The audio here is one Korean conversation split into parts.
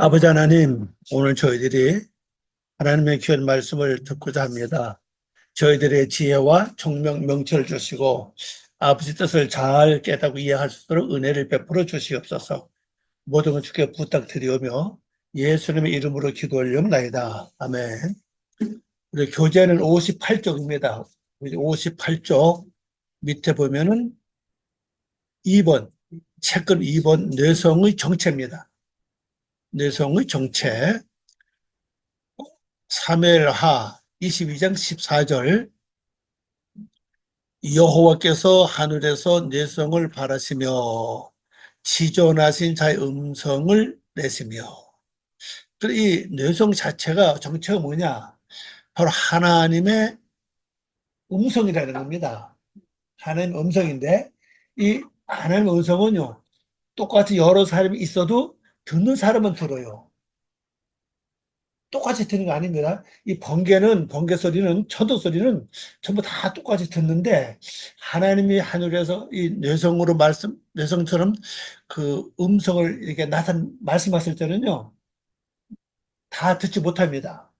아버지 하나님, 오늘 저희들이 하나님의 귀한 말씀을 듣고자 합니다. 저희들의 지혜와 총명, 명철을 주시고 아버지 뜻을 잘 깨닫고 이해할 수 있도록 은혜를 베풀어 주시옵소서. 모든 것 주께 부탁드리오며 예수님의 이름으로 기도하려옵나이다. 아멘. 우리 교재는 58쪽입니다. 58쪽 밑에 보면은 2번, 책근 2번 뇌성의 정체입니다. 뇌성의 정체. 사무엘하 22장 14절 여호와께서 하늘에서 뇌성을 바라시며 지존하신 자의 음성을 내시며. 이 뇌성 자체가 정체가 뭐냐? 바로 하나님의 음성이라는 겁니다. 하나님의 음성인데 이 하나님의 음성은요, 똑같이 여러 사람이 있어도 듣는 사람은 들어요. 똑같이 듣는 거 아닙니다. 이 번개 소리는, 천둥 소리는 전부 다 똑같이 듣는데, 하나님이 하늘에서 이 뇌성처럼 그 음성을 이렇게 말씀하실 때는요, 다 듣지 못합니다.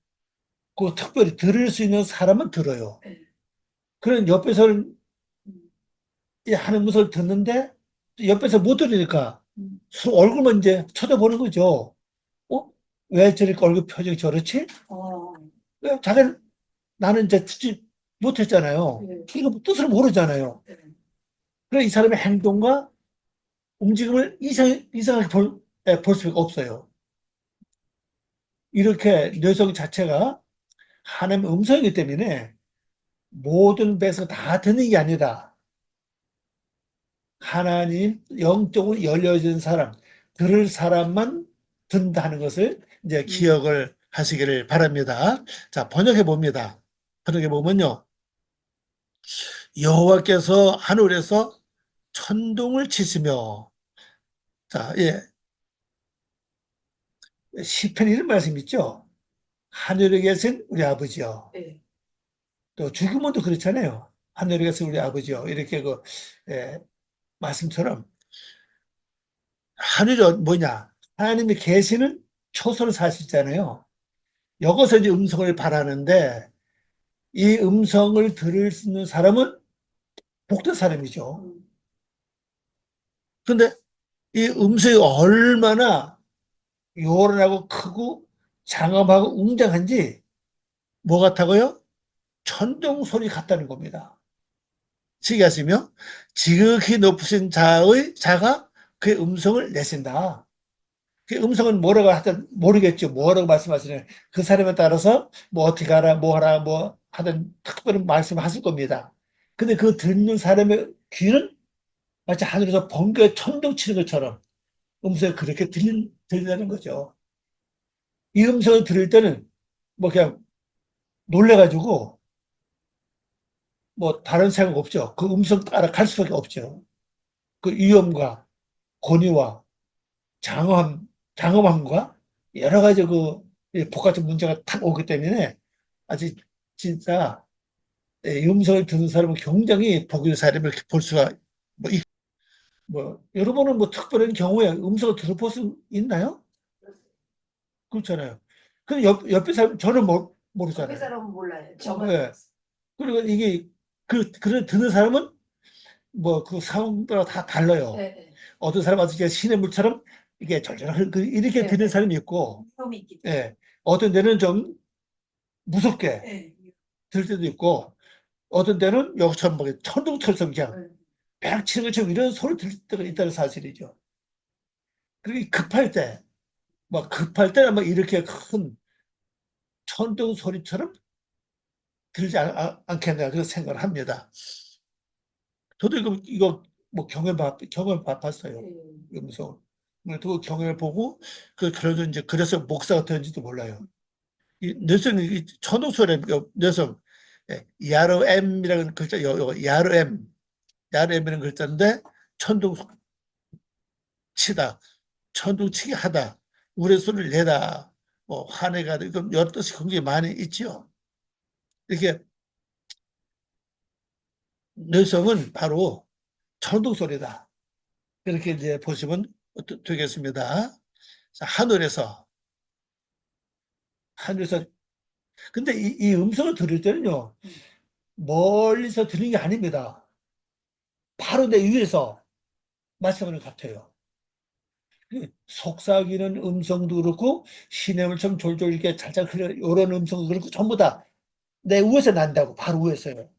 그 특별히 들을 수 있는 사람은 들어요. 그런 옆에서 이 하는 것을 듣는데, 옆에서 못 들으니까 얼굴만 이제 쳐다보는 거죠. 왜 저렇게 얼굴 표정이 저렇지? 왜 자기는 나는 이제 듣지 못했잖아요. 이거 뜻을 모르잖아요. 그래서 이 사람의 행동과 움직임을 이상하게 볼 수가 없어요. 이렇게 뇌성 자체가 하나님의 음성이기 때문에 모든 백성 다 듣는 게 아니라 하나님 영적으로 열려진 사람, 들을 사람만 듣는다는 것을 이제 기억을 하시기를 바랍니다. 자, 번역해 봅니다. 번역해 보면요. 여호와께서 하늘에서 천둥을 치시며. 자, 예. 시편 이런 말씀 있죠. 하늘에 계신 우리 아버지요. 네. 또 죽으면도 그렇잖아요. 하늘에 계신 우리 아버지요. 이렇게 예, 말씀처럼 하늘이 뭐냐? 하나님이 계시는 초소를 사시잖아요. 여기서 이제 음성을 바라는데 이 음성을 들을 수 있는 사람은 복된 사람이죠. 근데 이 음성이 얼마나 요란하고 크고 장엄하고 웅장한지 뭐 같다고요? 천둥 소리 같다는 겁니다. 시기하시며 지극히 높으신 자가 그의 음성을 내신다. 그 음성은 뭐라고 하든 모르겠죠. 뭐라고 말씀하시는 그 사람에 따라서 뭐 어떻게 하라, 뭐 하라, 뭐 하든 특별한 말씀하실 겁니다. 근데 그 듣는 사람의 귀는 마치 하늘에서 번개 천둥 치는 것처럼 음성이 그렇게 들린다는 거죠. 이 음성을 들을 때는 뭐 그냥 놀래가지고 뭐 다른 생각 없죠. 그 음성 따라 갈 수밖에 없죠. 그 위험과 권위와 장엄함과 여러 가지 복합적 문제가 탁 오기 때문에 아주 진짜 음성을 듣는 사람은 굉장히 복의 사람을 볼 수가 뭐, 여러분은 뭐 특별한 경우에 음성을 들어볼 수 있나요? 그렇잖아요. 근데 옆에 사람 저는 모르잖아요. 옆에 사람은 몰라요. 네. 그리고 이게 그런 듣는 사람은 뭐 그 상황따라 다 달라요. 네. 어떤 사람은 아주 신의 물처럼 이게 절절 이렇게 네. 듣는 사람이 있고, 무서움이 있기 예, 어떤 데는 좀 무섭게 네. 들 때도 있고, 어떤 데는 여기처럼 뭐 천둥처럼 그냥 백 치는 것처럼 이런 소리 들 때가 있다는 사실이죠. 그리고 급할 때는 막 이렇게 큰 천둥 소리처럼 들지 않겠나 그런 생각을 합니다. 저도 이거 뭐 경험 봤어요. 그러면서 또 경험을 보고 그래서 이제 그래서 목사가 되는지도 몰라요. 이 뇌성 천둥 소리 뇌성 야르엠이라는 글자 야르엠이라는 글자인데 천둥 치다, 천둥 치게 하다, 우레소리를 내다, 뭐 화내가 이건 여러 뜻이 굉장히 많이 있죠. 이렇게 뇌성은 바로 천둥 소리다. 그렇게 이제 보시면 되겠습니다. 자, 하늘에서 근데 이 음성을 들을 때는요, 멀리서 들리는 게 아닙니다. 바로 내 위에서 말씀하는 것 같아요. 속삭이는 음성도 그렇고 시냇물처럼 졸졸 이렇게 살짝 흘러 이런 음성도 그렇고 전부 다 내 위에서 난다고. 바로 위에서요.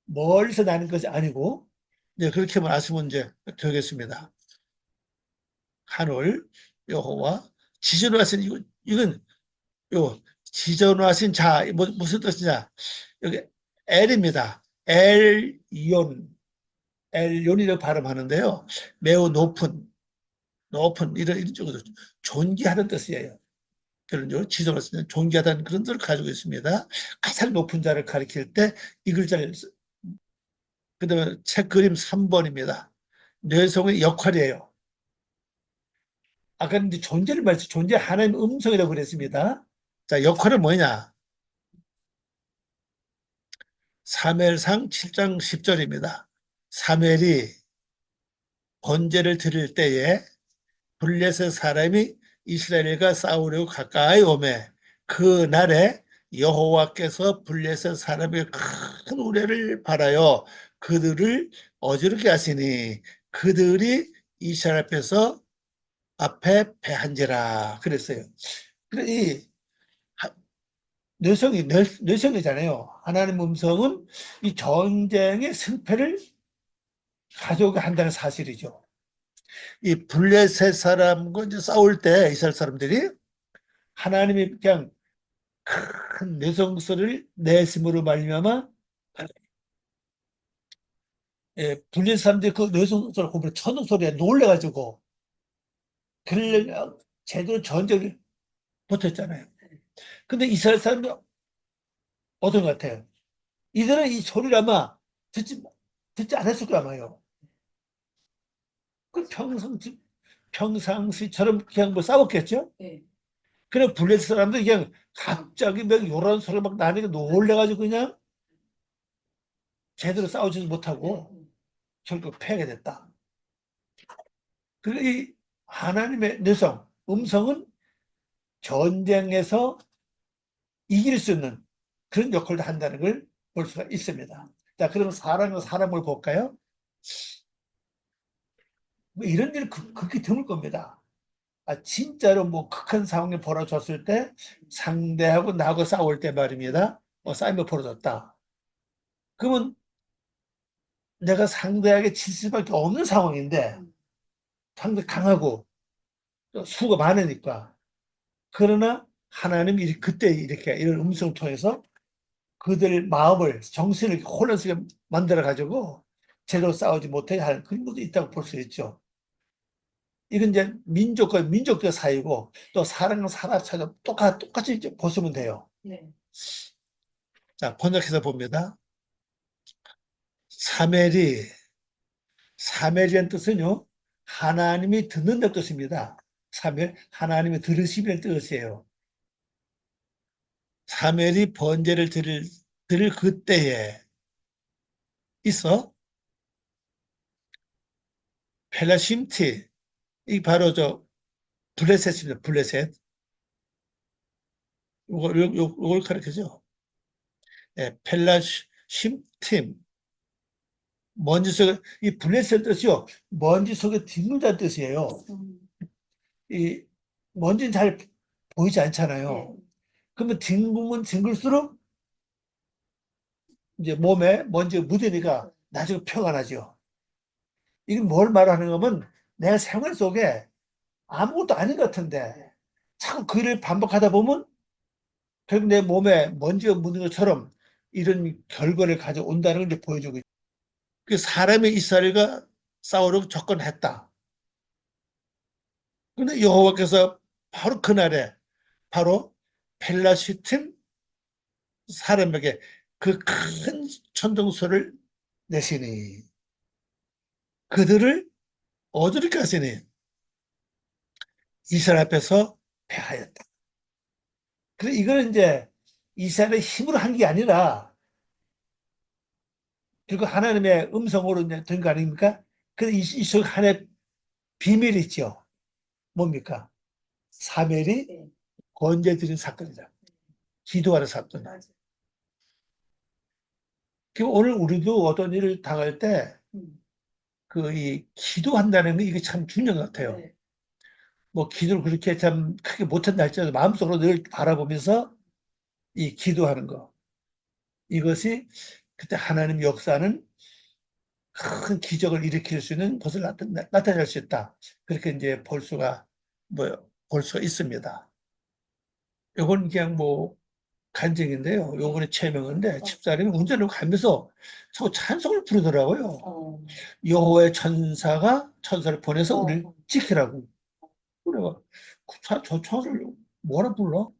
멀리서 나는 것이 아니고. 네, 그렇게 말씀은 이제 드리겠습니다. 하늘 여호와 지존하신 이건 요 지존하신 자 무슨 뜻이냐? 여기 엘입니다. 엘ион이라고 발음하는데요. 매우 높은 이런 쪽으로 존귀하는 뜻이에요. 그런 지존을 쓰는 존귀하다는 그런 뜻을 가지고 있습니다. 가장 높은 자를 가리킬 때 이 글자를 그다음에 책 그림 3번입니다. 뇌성의 역할이에요. 아까 이제 존재를 말했죠. 존재 하나님 음성이라고 그랬습니다. 자, 역할은 뭐냐? 사무엘상 7장 10절입니다. 사무엘이 번제를 드릴 때에 블레셋 사람이 이스라엘과 싸우려고 가까이 오매 그 날에 여호와께서 블레셋 사람의 큰 우레를 발하여 그들을 어지럽게 하시니 그들이 이스라엘 앞에 패한지라 그랬어요. 그래 이 뇌성이잖아요. 하나님 음성은 이 전쟁의 승패를 가져오게 한다는 사실이죠. 이 블레셋 사람과 이제 싸울 때 이스라엘 사람들이 하나님이 그냥 큰 뇌성소리를 내심으로 말미암아 블레셋 사람들이 그 뇌성소리를 보면 천둥 소리에 놀래가지고 그를 제대로 전쟁을 못했잖아요. 근데 이스라엘 사람들 어떤 것 같아요? 이들은 이 소리를 아마 듣지 않았을 거야, 아마요. 그 평상시처럼 그냥 뭐 싸웠겠죠? 네. 그냥 블레셋 사람들 그냥 갑자기 막 요런 소리 막 나니까 놀래가지고 그냥 제대로 싸우지도 못하고 결국 패하게 됐다. 그리고 이 하나님의 음성은 전쟁에서 이길 수 있는 그런 역할도 한다는 걸 볼 수가 있습니다. 자, 그러면 사람과 사람을 볼까요? 뭐 이런 일은 극히 드물 겁니다. 진짜로 뭐 극한 상황이 벌어졌을 때 상대하고 나하고 싸울 때 말입니다. 싸움이 벌어졌다. 그러면 내가 상대에게 질 수밖에 없는 상황인데 상대 강하고 또 수가 많으니까. 그러나 하나님이 그때 이렇게 이런 음성을 통해서 그들 마음을 정신을 혼란스럽게 만들어 가지고 제대로 싸우지 못하게 하는 그런 것도 있다고 볼 수 있죠. 이건 이제 민족과 사이고 또 사람과 사람 사이도 똑같이 보시면 돼요. 네. 자, 번역해서 봅니다. 사멜이 사멜이라는 뜻은요, 하나님이 듣는다는 뜻입니다. 사멜, 하나님이 들으시는 뜻이에요. 사멜이 번제를 드릴 그때에 있어 펠라심티, 이 바로 블레셋입니다. 블레셋. 요걸 가르쳐죠. 네, 펠라심팀. 이 블레셋 뜻이요. 먼지 속에 뒹굴다는 뜻이에요. 이 먼지는 잘 보이지 않잖아요. 네. 그러면 뒹굴면 뒹굴수록 이제 몸에 먼지가 묻으니까 나중에 표가 나죠. 이게 뭘 말하는 거면 내 생활 속에 아무것도 아닌 것 같은데 자꾸 그 일을 반복하다 보면 결국 내 몸에 먼지가 묻는 것처럼 이런 결과를 가져온다는 걸 보여주고 있죠. 그 사람의 이스라엘과 싸우려고 접근했다. 그런데 여호와께서 바로 그날에 바로 펠라시팀 사람에게 그 큰 천둥소를 내시니 그들을 어디로 가시니 이스라엘 앞에서 패하였다. 그래서 이거는 이제 이스라엘의 힘으로 한 게 아니라 결국 하나님의 음성으로 된 거 아닙니까? 그래서 이속 하나의 비밀이 있죠. 뭡니까? 사멜이 네. 번제 드린 사건이다. 기도하는 사건. 맞아. 오늘 우리도 어떤 일을 당할 때, 음. 이 기도한다는 게 이게 참 중요한 것 같아요. 네. 뭐, 기도를 그렇게 참 크게 못한다 할지라도 마음속으로 늘 바라보면서 이 기도하는 거. 이것이 그때 하나님 역사는 큰 기적을 일으킬 수 있는 것을 나타낼 수 있다. 그렇게 이제 볼 수가 있습니다. 요건 그냥 뭐, 간증인데요. 요번에 최명인데 집사람이 운전을 가면서 자꾸 찬송을 부르더라고요. 여호와의 천사를 보내서 우리를 지키라고. 그래가 저 천사를 뭐라 불러?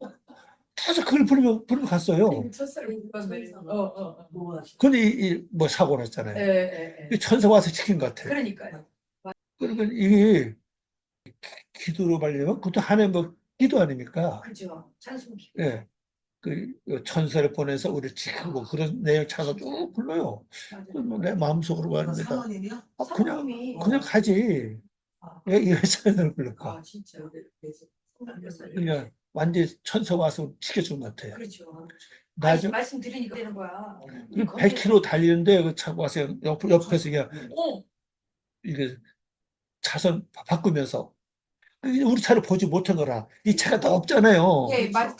계속 그걸 부르며 갔어요. 근데 뭐 사고 났잖아요. 예. 이 천사 와서 지킨 것 같아요. 그러니까요. 그러니까 이게 기도로 말려면 그것도 하나의 뭐 기도 아닙니까? 그죠. 찬송 기도. 예. 그 천사를 보내서 우리를 지키고 그런 내용 차가 쭉 불러요. 그러면 내 마음속으로 왔는데 사모님이요? 그냥 사모님이. 가지. 왜 이 천사를 불러까? 진짜. 그러니까 완전히 천사 와서 지켜준 것 같아요. 그렇죠. 나중 말씀 들으니까 되는 거야. 100km 달리는데 그 차가 와서 옆에서 그냥 이게 차선 바꾸면서 우리 차를 보지 못한 거라. 이 차가 더 없잖아요. 예, 맞아.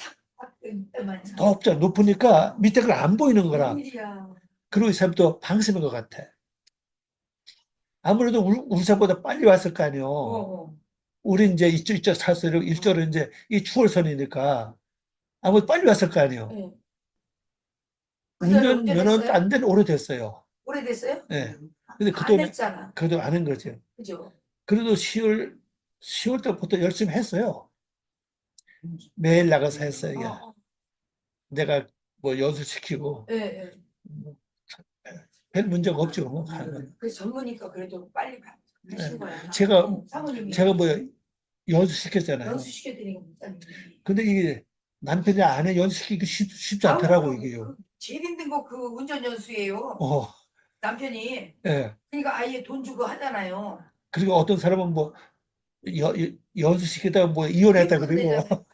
더 없잖아. 높으니까 밑에 걸 안 보이는 거라. 웬일이야. 그리고 이 사람 또 방심한 것 같아. 아무래도 우리 차보다 빨리 왔을 거 아니에요. 우리 이제 이쪽 차선으로 일조로 이제 이 추월선이니까 아무래도 빨리 왔을 거 아니에요. 네. 운전 면허 운전했어요? 안 된 오래됐어요. 오래됐어요? 네. 근데 안 그동안 했잖아. 그래도 아는 거죠. 그죠? 그래도 10월 때부터 열심히 했어요. 매일 나가서 했어요. 이게. 내가 뭐 연수시키고 예. 뭐 별 문제가 없죠. 뭐. 그래서 전무니까 그래도 빨리 하신 거야. 사모님이 제가 뭐 연수시켰잖아요. 연수시켜드린 거 목사님이. 근데 이게 남편이 아내 연수시키기 쉽지 않더라고 이게요. 제일 힘든 거 그 운전 연수예요. 남편이. 예. 그러니까 아예 돈 주고 하잖아요. 그리고 어떤 사람은 뭐 연수시키다가 뭐 이혼했다 그러고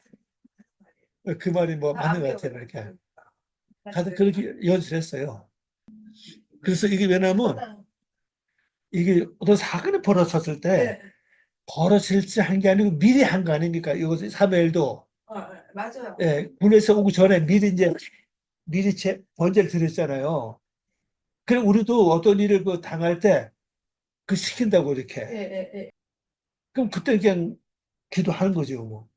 그 말이 뭐 맞는 것 같아요. 이렇게. 다들 그렇게 연수를 했어요. 그래서 이게 왜냐면 이게 어떤 사건이 벌어졌을 때 벌어질지 한 게 아니고 미리 한 거 아닙니까? 이것이 사무엘도 맞아요. 예, 군에서 오기 전에 미리 번제를 드렸잖아요. 그럼 우리도 어떤 일을 당할 때 그 시킨다고 이렇게. 그럼 그때 그냥 기도하는 거죠, 뭐.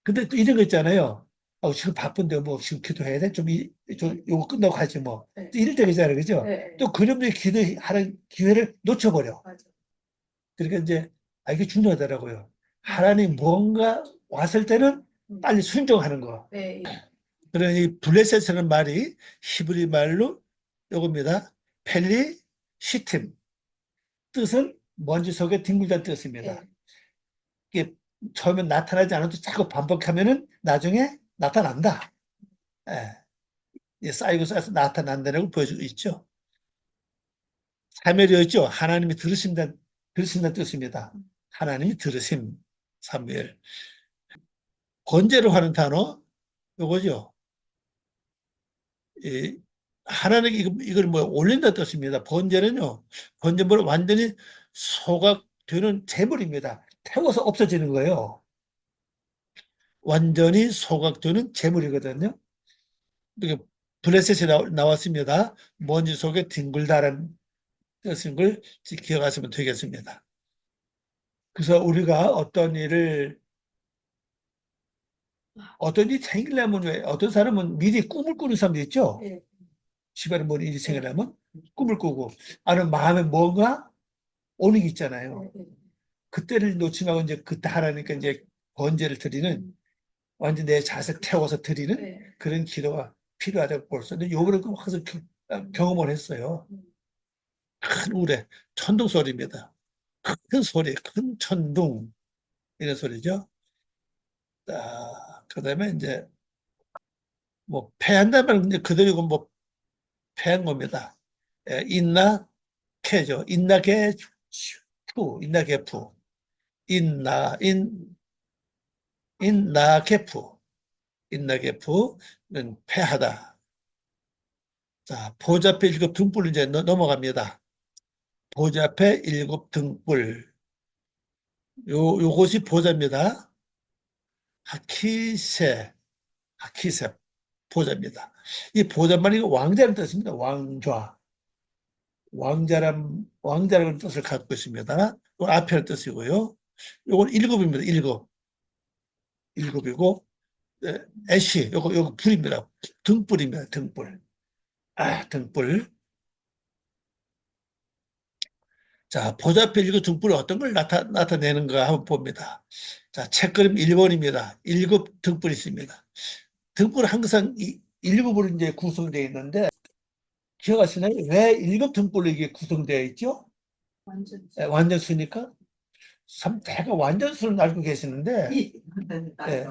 근데 또 이런 거 있잖아요. 지금 바쁜데 뭐 지금 기도해야 돼? 요거 끝나고 가지 뭐. 또 이럴 때가 있잖아요, 그죠? 또 그놈들이 기도하는 기회를 놓쳐버려. 그러니까 이제 이게 중요하더라고요. 하나님 뭔가 왔을 때는 빨리 순종하는 거. 그러니 블레셋이라는 말이 히브리 말로 요겁니다. 펠리 시팀. 뜻은 먼지 속에 뒹굴다는 뜻입니다. 이게 처음엔 나타나지 않아도 자꾸 반복하면은 나중에 나타난다. 쌓이고 쌓여서 나타난다는 걸 보여주고 있죠. 사무엘이었죠. 하나님이 들으신다는 뜻입니다. 하나님이 들으심, 사무엘. 번제로 하는 단어, 요거죠. 하나님 이걸 뭐 올린다 뜻입니다. 번제는요, 번제물은 완전히 소각되는 제물입니다. 태워서 없어지는 거예요. 완전히 소각되는 제물이거든요. 블레셋이 나왔습니다. 먼지 속에 뒹굴다라는 뜻인 걸 기억하시면 되겠습니다. 그래서 우리가 어떤 일이 생기려면 왜 어떤 사람은 미리 꿈을 꾸는 사람도 있죠. 집안에 뭐 일이 생기려면 꿈을 꾸고 아니면 마음에 뭔가 오는 게 있잖아요. 그때를 놓지 말고 이제 그때 하라니까 이제 번제를 드리는 완전 내 자세 태워서 드리는 그런 기도가 필요하다고 볼 수 있는데 요번에 와서 경험을 했어요. 큰 우레, 천둥 소리입니다. 큰 소리, 큰 천둥 이런 소리죠. 그다음에 이제 뭐 패한다면 이제 그대로 뭐 패한 겁니다. 인나 캐죠. 인나게 푸, 인나게 푸, 인나 인나게프. 인나게프는 패하다. 자, 보좌패 일곱 등불 이제 넘어갑니다. 보좌패 일곱 등불. 요것이 보좌입니다. 하키세. 하키세. 보좌입니다. 이 보좌만 이거 왕자라는 뜻입니다. 왕좌. 왕자라는 뜻을 갖고 있습니다. 이 앞에는 뜻이고요. 요건 일곱입니다. 일곱이고, 애쉬, 요거 불입니다. 등불입니다. 등불. 등불. 자, 보좌표 일곱 등불이 어떤 걸 나타내는가 한번 봅니다. 자, 책그림 1번입니다. 일곱 등불이 있습니다. 등불은 항상 일곱으로 이제 구성되어 있는데, 기억하시나요? 왜 일곱 등불로 이게 구성되어 있죠? 완전수니까? 참, 대가 완전수는 알고 계시는데, 예.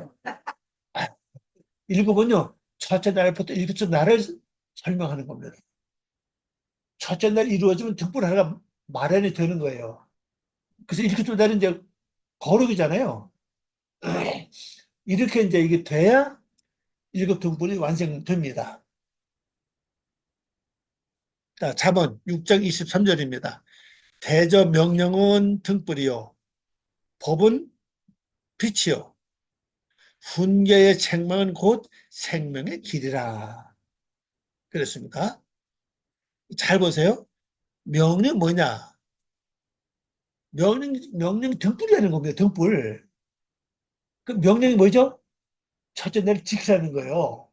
일곱은요, 첫째 날부터 일곱째 날을 설명하는 겁니다. 첫째 날 이루어지면 등불 하나가 마련이 되는 거예요. 그래서 일곱째 날은 이제 거룩이잖아요. 이렇게 이제 이게 돼야 일곱 등불이 완성됩니다. 자, 잠언 6장 23절입니다. 대저 명령은 등불이요. 법은 빛이요. 훈계의 책망은 곧 생명의 길이라. 그랬습니다. 잘 보세요. 명령 뭐냐? 명령 등불이라는 겁니다. 등불. 그 명령이 뭐죠? 첫째 날 지키라는 거예요.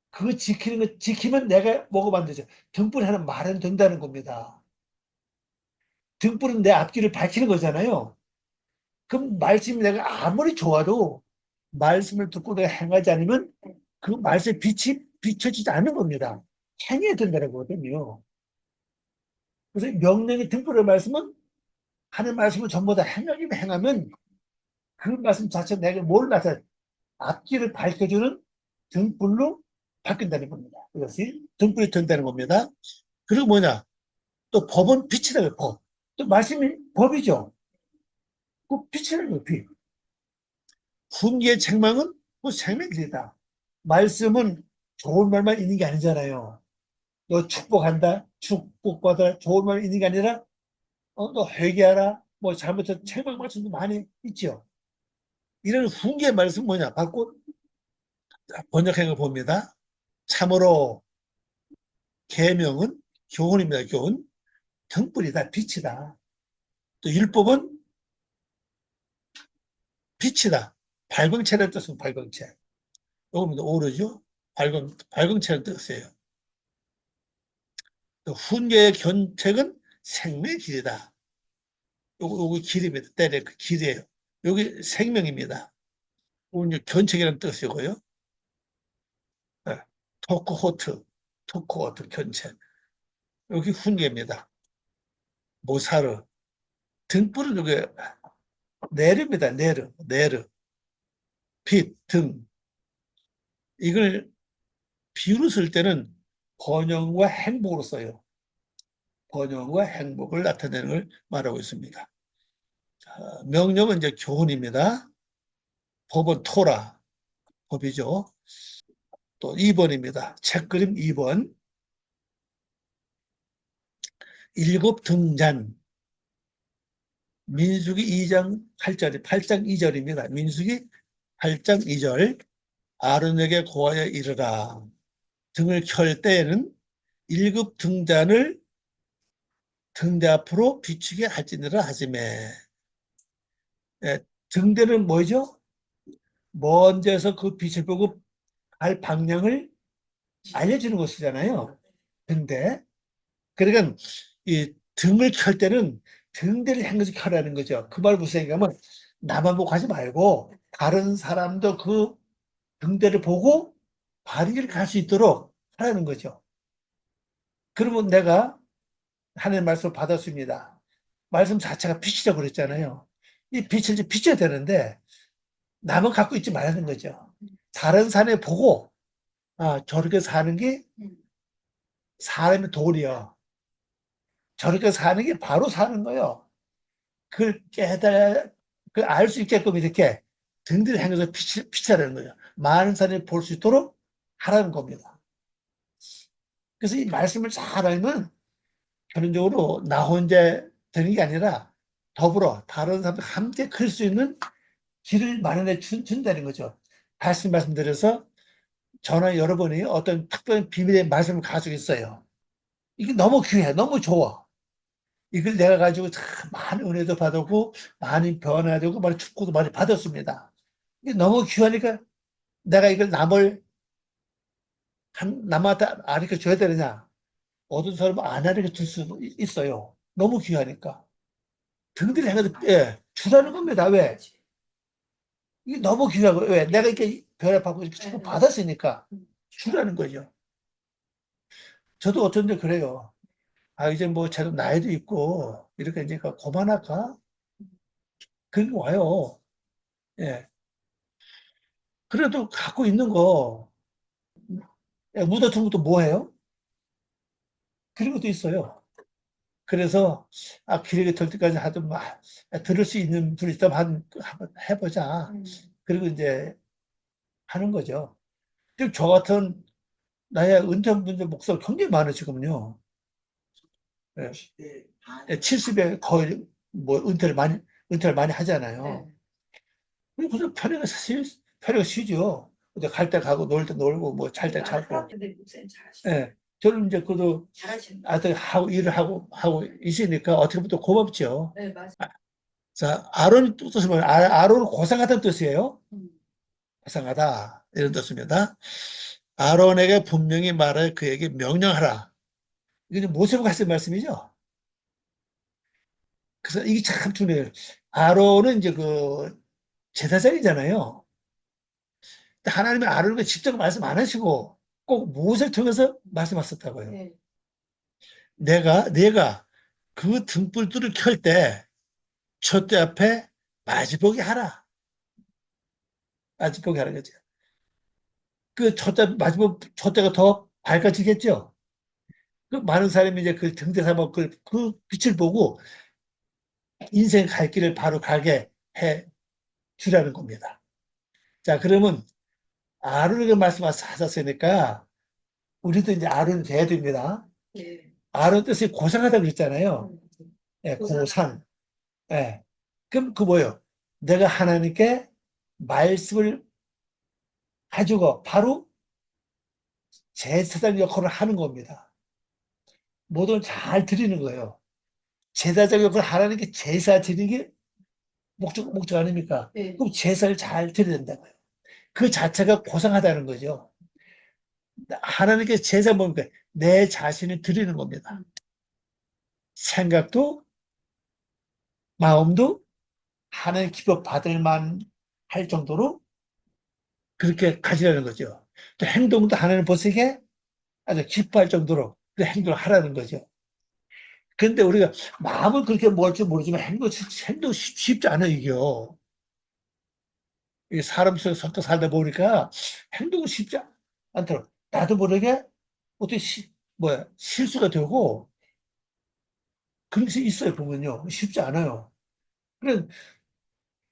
그거 지키면 내가 뭐가 만들죠? 등불 하나 마련 된다는 겁니다. 등불은 내 앞길을 밝히는 거잖아요. 그럼 말씀이 내가 아무리 좋아도 말씀을 듣고 내가 행하지 않으면 그 말씀의 빛이 비춰지지 않는 겁니다. 행해야 된다는 거거든요. 그래서 명령의 등불의 말씀은 하는 말씀을 전부 다 행하면 그 말씀 자체 내가 몰라서 앞길을 밝혀주는 등불로 바뀐다는 겁니다. 그것이 등불이 된다는 겁니다. 그리고 뭐냐? 또 법은 빛이라고요, 법. 또 말씀이 법이죠. 그 빛이라고요, 빛. 훈계의 책망은 뭐 생명이다. 말씀은 좋은 말만 있는 게 아니잖아요. 너 축복한다, 축복받아, 좋은 말 있는 게 아니라, 너 회개하라, 뭐 잘못해서 책망 말씀도 많이 있죠. 이런 훈계의 말씀 뭐냐? 받고 번역한 걸 봅니다. 참으로 계명은 교훈입니다. 교훈. 등불이다. 빛이다. 또 율법은 빛이다. 발광체라는 뜻은 발광체. 요겁니다. 오르죠. 발광체라는 뜻이에요. 또 훈계의 견책은 생명의 길이다. 요거 길입니다. 때려 그 길이에요. 여기 생명입니다. 오늘 견책이라는 뜻이고요. 네. 토크호트 견책. 여기 훈계입니다. 모사르. 등불은 여기 네르입니다. 네르. 빛, 등. 이걸 비유로 쓸 때는 번영과 행복으로 써요. 번영과 행복을 나타내는 걸 말하고 있습니다. 자, 명령은 이제 교훈입니다. 법은 토라, 법이죠. 또 2번입니다. 책그림 2번. 일곱 등잔. 민수기 2장 8장 2절입니다. 민수기 8장 2절. 아론에게 고하여 이르라. 등을 켤 때에는 일곱 등잔을 등대 앞으로 비추게 할지니라 하지매. 예, 등대는 뭐죠? 먼저서 그 빛을 보고 갈 방향을 알려주는 것이잖아요. 등대. 그러니까 이 등을 켤 때는 등대를 향해서 켜라는 거죠. 그 말 무슨 얘기냐면 나만 보고 하지 말고 다른 사람도 그 등대를 보고 바른 길을 갈 수 있도록 하라는 거죠. 그러면 내가 하나님의 말씀을 받았습니다. 말씀 자체가 빛이라고 그랬잖아요. 이 빛을 이제 비춰야 되는데 남은 갖고 있지 말라는 거죠. 다른 사람이 보고 저렇게 사는 게 사람의 도리야. 저렇게 사는 게 바로 사는 거예요. 그걸 알 수 있게끔 이렇게 등들을 향해서 비치라는 거예요. 많은 사람이 볼 수 있도록 하라는 겁니다. 그래서 이 말씀을 잘 알면 결론적으로 나 혼자 되는 게 아니라 더불어 다른 사람들 함께 클 수 있는 길을 마련해 준다는 거죠. 다시 말씀드려서 저는 여러분이 어떤 특별한 비밀의 말씀을 가지고 있어요. 이게 너무 귀해, 너무 좋아. 이걸 내가 가지고 참 많은 은혜도 받았고 많이 변화되고 많이 축복도 많이 받았습니다. 이게 너무 귀하니까 내가 이걸 남한테 가르쳐 줘야 되느냐? 어떤 사람은 안 가르쳐 줄 수 있어요. 너무 귀하니까. 등들이 해가지고 주라는 겁니다. 왜? 이게 너무 귀하고 왜? 내가 이렇게 변화받고 축복 받았으니까 주라는 거죠. 저도 어쩐데 그래요. 아, 이제 뭐, 제가 나이도 있고, 이렇게 이제 그만할까? 그런 거 와요. 예. 그래도 갖고 있는 거, 묻어둔 것도 뭐 해요? 그런 것도 있어요. 그래서, 아, 기력이 들 때까지 하든, 들을 수 있는 분이 있다면 한번 해보자. 그리고 이제 하는 거죠. 지금 저 같은 나의 은퇴분들 목사가 굉장히 많으시거든요. 예. 70에 거의 뭐 은퇴를 많이 하잖아요. 우리 무슨 편하게 쉬죠. 갈 때 가고 놀 때 놀고 뭐 잘 때 자고. 예. 저는 이제 그래도 아들 하고 일을 하고 있으니까 어떻게 보면 또 고맙죠. 네, 맞아요. 자, 아론이 뜻이 뭐예요? 아론은 고상하다는 뜻이에요. 고상하다 이런 뜻입니다. 아론에게 분명히 말해 그에게 명령하라. 이게 모세가 하신 말씀이죠. 그래서 이게 참 중요해요. 아론은 이제 그 제사장이잖아요. 하나님이 아론에게 직접 말씀 안 하시고 꼭 모세를 통해서 말씀하셨다고요. 네. 내가 그 등불들을 켤 때 촛대 앞에 마주보게 하라. 마주보게 하는 거죠. 그 촛대가 더 밝아지겠죠. 그 많은 사람이 이제 그 등대 삼아 그 빛을 보고 인생 갈 길을 바로 가게 해 주라는 겁니다. 자, 그러면 아론에게 말씀하셨으니까 우리도 이제 아론이 돼야 됩니다. 네. 아론 뜻이 고상하다고 그랬잖아요. 예, 고상. 예. 그럼 그 뭐예요? 내가 하나님께 말씀을 가지고 바로 제사장 역할을 하는 겁니다. 모든 잘 드리는 거예요. 제사장 역할을 하나님께 제사 드리는 게 목적 아닙니까? 네. 그럼 제사를 잘 드려야 된다고요. 그 자체가 고상하다는 거죠. 하나님께 제사 먹으니까 내 자신을 드리는 겁니다. 생각도 마음도 하나님 기뻐 받을 만 할 정도로 그렇게 가지라는 거죠. 또 행동도 하나님 보시기에 아주 기뻐할 정도로 그 행동을 하라는 거죠. 그런데 우리가 마음은 그렇게 먹을 줄 모르지만 행동 쉽지 않아요, 이게요. 이 사람 속에 섞여 살다 보니까 행동은 쉽지 않더라고. 나도 모르게 어떻게 실수가 되고 그런 게 있어요, 보면요. 쉽지 않아요. 그래,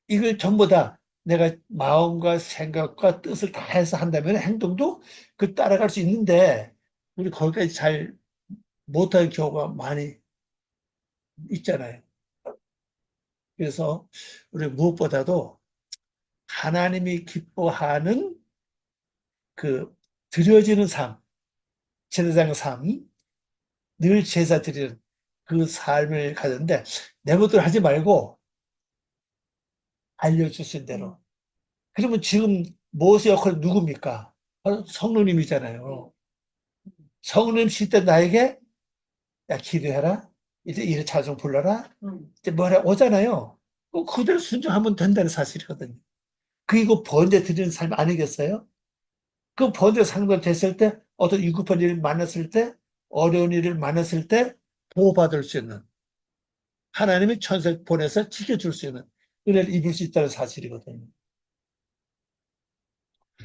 이걸 전부 다 내가 마음과 생각과 뜻을 다 해서 한다면 행동도 그 따라갈 수 있는데 우리 거기까지 잘 못하는 경우가 많이 있잖아요. 그래서 우리 무엇보다도 하나님이 기뻐하는 그 드려지는 삶, 제사장 삶, 늘 제사 드리는 그 삶을 가졌는데 내 것들 하지 말고 알려주신 대로. 그러면 지금 모세 역할은 누굽니까? 바로 성령님이잖아요. 성령님 쉴 때 나에게 야 기도해라. 이제 이래 찬송 불러라. 이제 뭐라 오잖아요. 그대로 순종하면 된다는 사실이거든요. 그리고 번제 드리는 삶 아니겠어요? 그 번제 삶을 됐을 때 어떤 위급한 일을 만났을 때 어려운 일을 만났을 때 보호받을 수 있는 하나님이 천사를 보내서 지켜줄 수 있는 은혜를 입을 수 있다는 사실이거든요.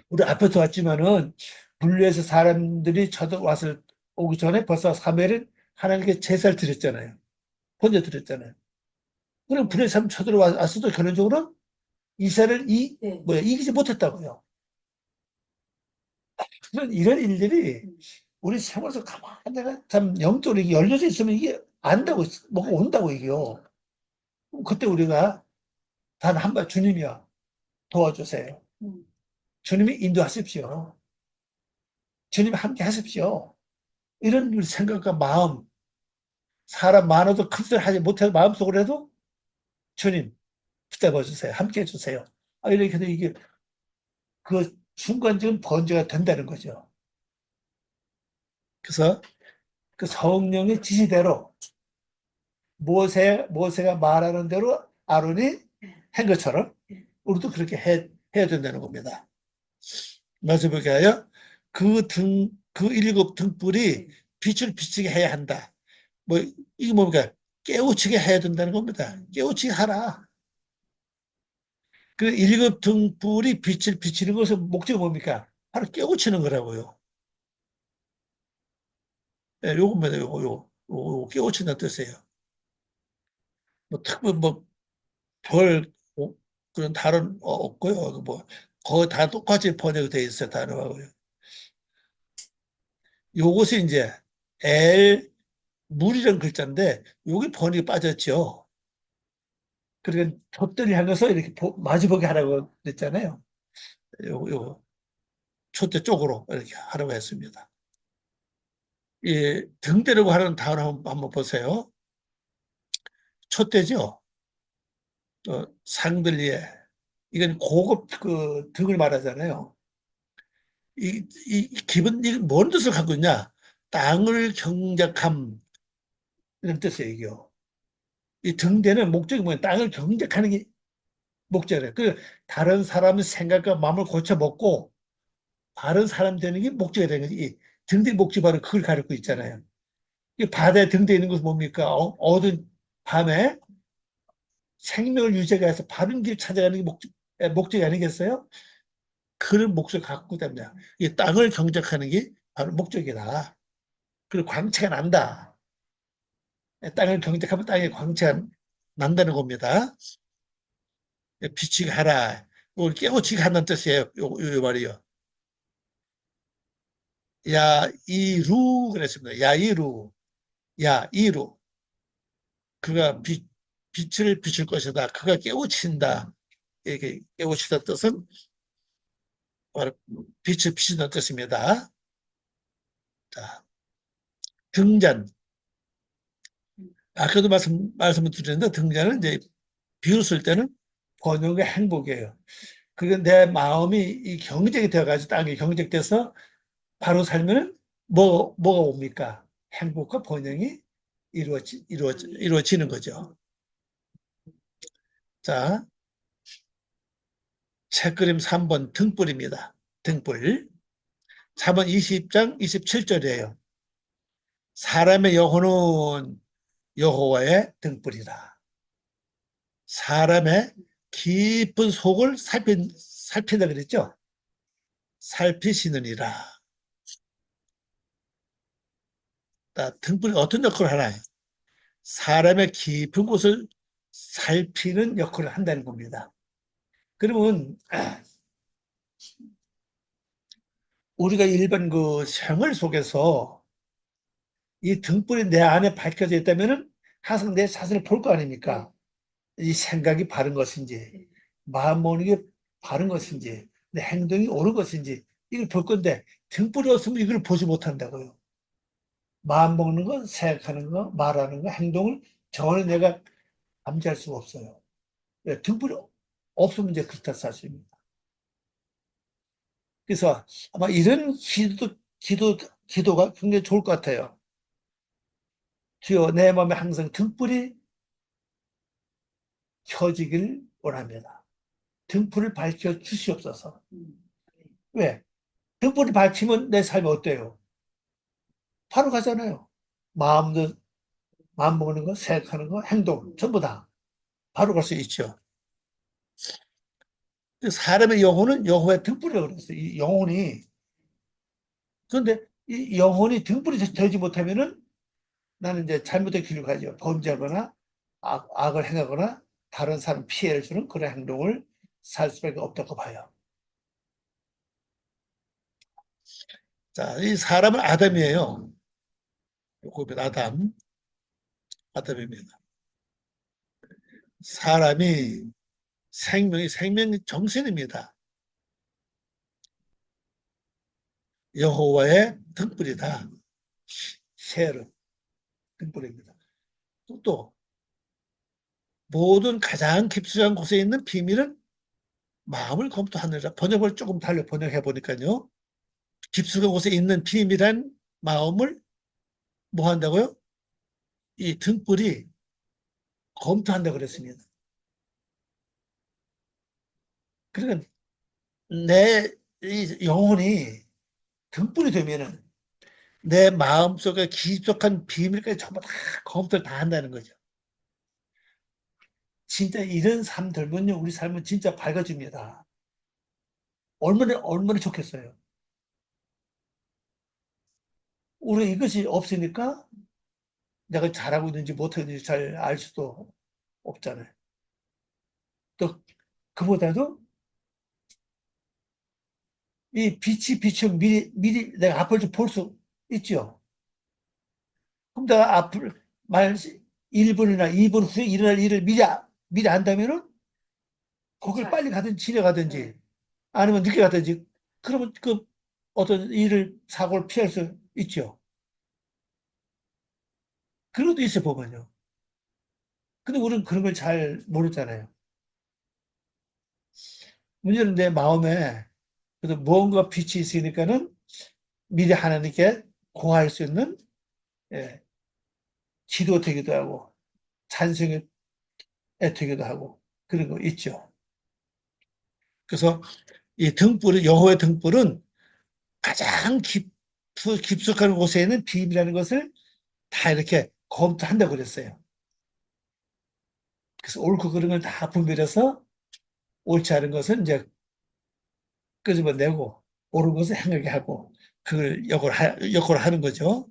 우리 앞에서 왔지만은 분류해서 사람들이 쳐들어왔을 오기 전에 벌써 사무엘은 하나님께 제사를 드렸잖아요. 번제 드렸잖아요. 그럼 분류해서 쳐들어왔어도 결론적으로 이사를 네. 이기지 못했다고요. 이런 일들이 우리 생활에서 가만히 내가 참 영적으로 열려져 있으면 이게 안다고, 뭐가 온다고 이게요. 그때 우리가 단 한 번 주님이여 도와주세요. 주님이 인도하십시오. 주님이 함께 하십시오. 이런 우리 생각과 마음, 사람 많아도 큰 소리 하지 못해도 마음속으로 해도 주님 붙잡아 주세요. 함께 해주세요. 이렇게 해서 이게 그 순간적인 번제가 된다는 거죠. 그래서 그 성령의 지시대로 모세가 말하는 대로 아론이 한 것처럼 우리도 그렇게 해야 된다는 겁니다. 맞아 볼까요? 그 일곱 등불이 빛을 비치게 해야 한다. 이게 뭡니까? 깨우치게 해야 된다는 겁니다. 깨우치게 하라. 그 일곱 등불이 빛을 비치는 것은 목적이 뭡니까? 바로 깨우치는 거라고요. 예, 요겁니다. 요거 깨우친다는 뜻이에요. 특별 별 그런 다른 없고요. 거의 다 똑같이 번역이 돼 있어요. 단어하고요. 요것이 이제 L 물이라는 글자인데 여기 번역이 빠졌죠. 그러니까 촛대를 향해서 이렇게 마주보게 하라고 그랬잖아요. 요 촛대 쪽으로 이렇게 하라고 했습니다. 이 등대라고 하는 단어 한번 보세요. 촛대죠. 또 상들리에 이건 고급 그 등을 말하잖아요. 이 기본 이뭔 뜻을 갖고 있냐? 땅을 경작함 이런 뜻이에요. 이게요. 이 등대는 목적이 뭐냐? 땅을 경작하는 게 목적이에요. 그 다른 사람의 생각과 마음을 고쳐 먹고 바른 사람 되는 게 목적이 되는 거지. 이 등대 목적이 바로 그걸 가리고 있잖아요. 이 바다에 등대 있는 것은 뭡니까? 어두운 밤에 생명을 유지하기 위해서 바른 길 찾아가는 게 목적이 아니겠어요? 그런 목적을 갖고 있답니다. 이 땅을 경작하는 게 바로 목적이다. 그리고 광채가 난다. 땅을 경작하면 땅에 광채가 난다는 겁니다. 비치게 하라. 이걸 깨우치게 한다는 뜻이에요. 요 말이요. 야이루 그랬습니다. 야이루. 야이루. 그가 빛을 비출 것이다. 그가 깨우친다. 이렇게 깨우치다 뜻은 바로 빛을 비춘다는 뜻입니다. 자, 등잔. 아까도 말씀을 드렸는데 등잔은 이제 비웃을 때는 번영과 행복이에요. 그게 내 마음이 이 경직이 되어가지고 땅이 경직돼서 바로 살면은 뭐가 옵니까? 행복과 번영이 이루어지는 거죠. 자, 책그림 3번 등불입니다. 등불. 3번 20장 27절이에요. 사람의 영혼은 여호와의 등불이라. 사람의 깊은 속을 살핀다 그랬죠? 살피시느니라. 등불이 어떤 역할을 하나요? 사람의 깊은 곳을 살피는 역할을 한다는 겁니다. 그러면 우리가 일반 그 생활 속에서 이 등불이 내 안에 밝혀져 있다면 항상 내 자신을 볼 거 아닙니까? 이 생각이 바른 것인지, 마음 먹는 게 바른 것인지, 내 행동이 옳은 것인지 이걸 볼 건데 등불이 없으면 이걸 보지 못한다고요. 마음 먹는 거, 생각하는 거, 말하는 거, 행동을 전혀 내가 감지할 수가 없어요. 등불이 없으면 이제 그렇다 사실입니다. 그래서 아마 이런 기도가 굉장히 좋을 것 같아요. 주여 내 마음에 항상 등불이 켜지길 원합니다. 등불을 밝혀 주시옵소서. 왜? 등불이 밝히면 내 삶이 어때요? 바로 가잖아요. 마음도, 마음 먹는 거, 생각하는 거, 행동, 전부 다 바로 갈 수 있죠. 사람의 영혼은 여호와의 등불이라고 그랬어요. 이 영혼이. 그런데 이 영혼이 등불이 되지 못하면은 나는 이제 잘못된 길로 가죠. 범죄하거나 악을 행하거나 다른 사람 피해를 주는 그런 행동을 살 수밖에 없다고 봐요. 자, 이 사람은 아담이에요. 요거 아담입니다. 사람이 생명이 정신입니다. 여호와의 등불이다. 쉐르 등불입니다. 또 모든 가장 깊숙한 곳에 있는 비밀은 마음을 검토하느라. 번역을 조금 달리 번역해 보니까요. 깊숙한 곳에 있는 비밀한 마음을 뭐 한다고요? 이 등불이 검토한다고 그랬습니다. 그러니까 내 영혼이 등불이 되면은 내 마음속에 깊숙한 비밀까지 전부 다 검토를 다 한다는 거죠. 진짜 이런 삶 들면요, 우리 삶은 진짜 밝아집니다. 얼마나 좋겠어요. 우리 이것이 없으니까 내가 잘하고 있는지 못하고 있는지 잘 알 수도 없잖아요. 또 그보다도 이 빛이 비추면 미리 내가 앞을 좀 볼 수 있죠. 그럼 내가 앞을 말 1분이나 2분 후에 일어날 일을 미리 안다면은 거길 빨리 가든지 지나가든지 아니면 늦게 가든지 그러면 그 어떤 일을 사고를 피할 수 있죠. 그런 것도 있어 보면요. 근데 우리는 그런 걸 잘 모르잖아요. 문제는 내 마음에 그래도 무언가 빛이 있으니까는 미리 하나님께 구할 수 있는 예, 기도 되기도 하고 찬송이 되기도 하고 그런 거 있죠. 그래서 이 등불은 여호와의 등불은 가장 깊숙한 곳에 있는 비밀이라는 것을 다 이렇게 검토한다고 그랬어요. 그래서 옳고 그른 걸 다 분별해서 옳지 않은 것은 이제 끄집어내고 옳은 것을 행하게 하고 그걸 역할을 하는 거죠.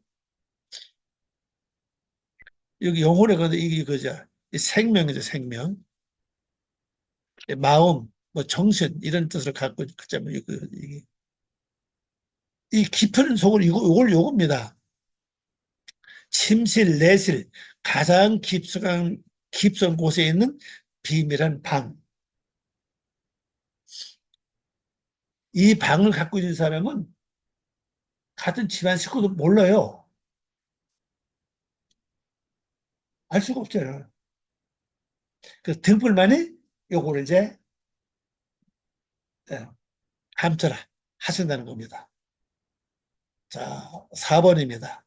여기 영혼의 건데 이게 그죠. 생명이죠, 생명. 마음, 뭐 정신 이런 뜻을 갖고 있자면 이 깊은 속을 이걸 요겁니다. 침실, 내실, 가장 깊은 곳에 있는 비밀한 방. 이 방을 갖고 있는 사람은 같은 집안 식구도 몰라요. 알 수가 없잖아요. 그 등불만이 요거를 이제 예, 감춰라 하신다는 겁니다. 자, 4번입니다.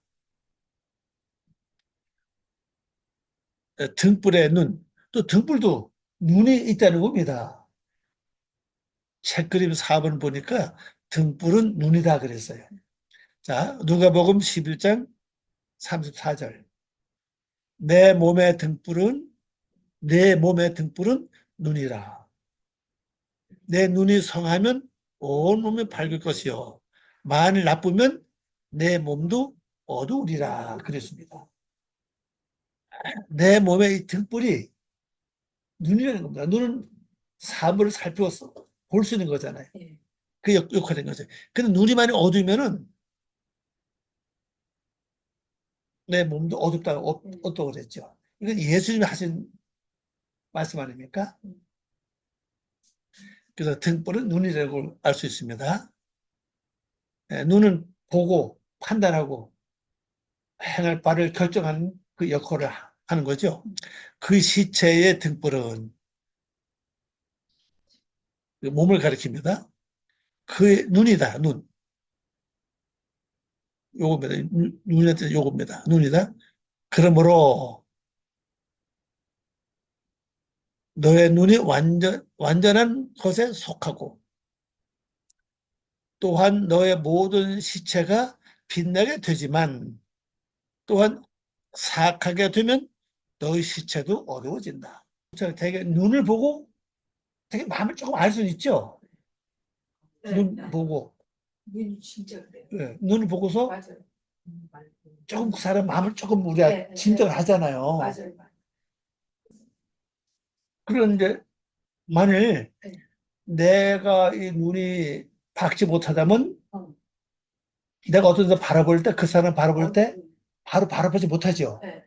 등불의 눈. 또 등불도 눈이 있다는 겁니다. 책그림 4번 보니까 등불은 눈이다 그랬어요. 자, 누가복음 11장 34절. 내 몸의 등불은 내 몸의 등불은 눈이라. 내 눈이 성하면 온 몸이 밝을 것이요. 만일 나쁘면 내 몸도 어두우리라 그랬습니다. 내 몸의 이 등불이 눈이라는 겁니다. 눈은 사물을 살펴서 볼 수 있는 거잖아요. 그 역할인 거죠. 근데 눈이 많이 어두우면은 내 몸도 어둡다고 그랬죠. 이건 예수님이 하신 말씀 아닙니까? 그래서 등불은 눈이라고 알 수 있습니다. 눈은 보고 판단하고 행할 바를 결정하는 그 역할을 하는 거죠. 그 시체의 등불은 그 몸을 가리킵니다. 그 눈이다, 눈. 요겁니다. 눈한테 요겁니다. 눈이다. 그러므로 너의 눈이 완전한 것에 속하고 또한 너의 모든 시체가 빛나게 되지만 또한 사악하게 되면 너의 시체도 어두워진다. 되게 눈을 보고 되게 마음을 조금 알 수는 있죠. 눈 보고. 눈이 진짜 그래요. 네, 눈을 보고서 맞아요. 조금 그 사람 마음을 조금 우리가 짐작을 하잖아요. 맞아요. 그런데 만일 내가 이 눈이 밝지 못하다면 어. 내가 어떤 데 바라볼 때 그 사람 바라볼 때 어. 바로 바라보지 못하죠. 네.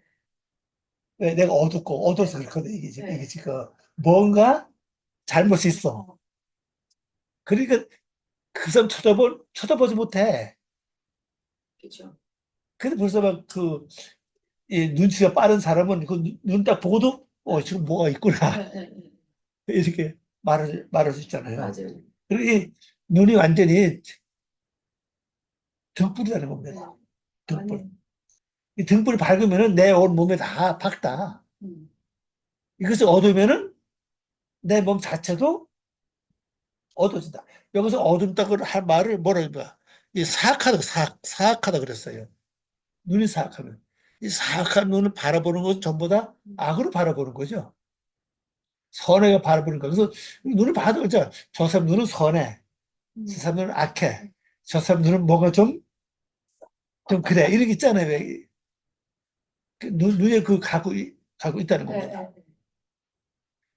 왜? 내가 어둡고 어두워서 그렇거든. 이게 네. 지금 뭔가 잘못이 있어. 어. 그러니까 그 사람 쳐다보지 못해. 그렇죠. 근데 벌써 막 이 눈치가 빠른 사람은 그 눈 딱 보고도 지금 뭐가 있구나. 네, 네, 네. 이렇게 말할 수 있잖아요. 맞아요. 그리고 이 눈이 완전히 등불이라는 겁니다. 등불. 아니, 이 등불이 밝으면은 내 온 몸에 다 밝다. 음. 이것이 어두우면은 내 몸 자체도 어두워진다. 여기서 어둡다고 할 말을 뭐라 그럴까? 이 사악하다 그랬어요. 눈이 사악하면. 이 사악한 눈을 바라보는 것은 전부 다 악으로 바라보는 거죠. 선하게 바라보는 거. 그래서 눈을 봐도 그죠. 저 사람 눈은 선해. 저 사람 눈은 악해. 저 사람 눈은 뭔가 좀 그래. 이런 게 있잖아요. 왜. 눈에 갖고 있다는 네, 겁니다. 네,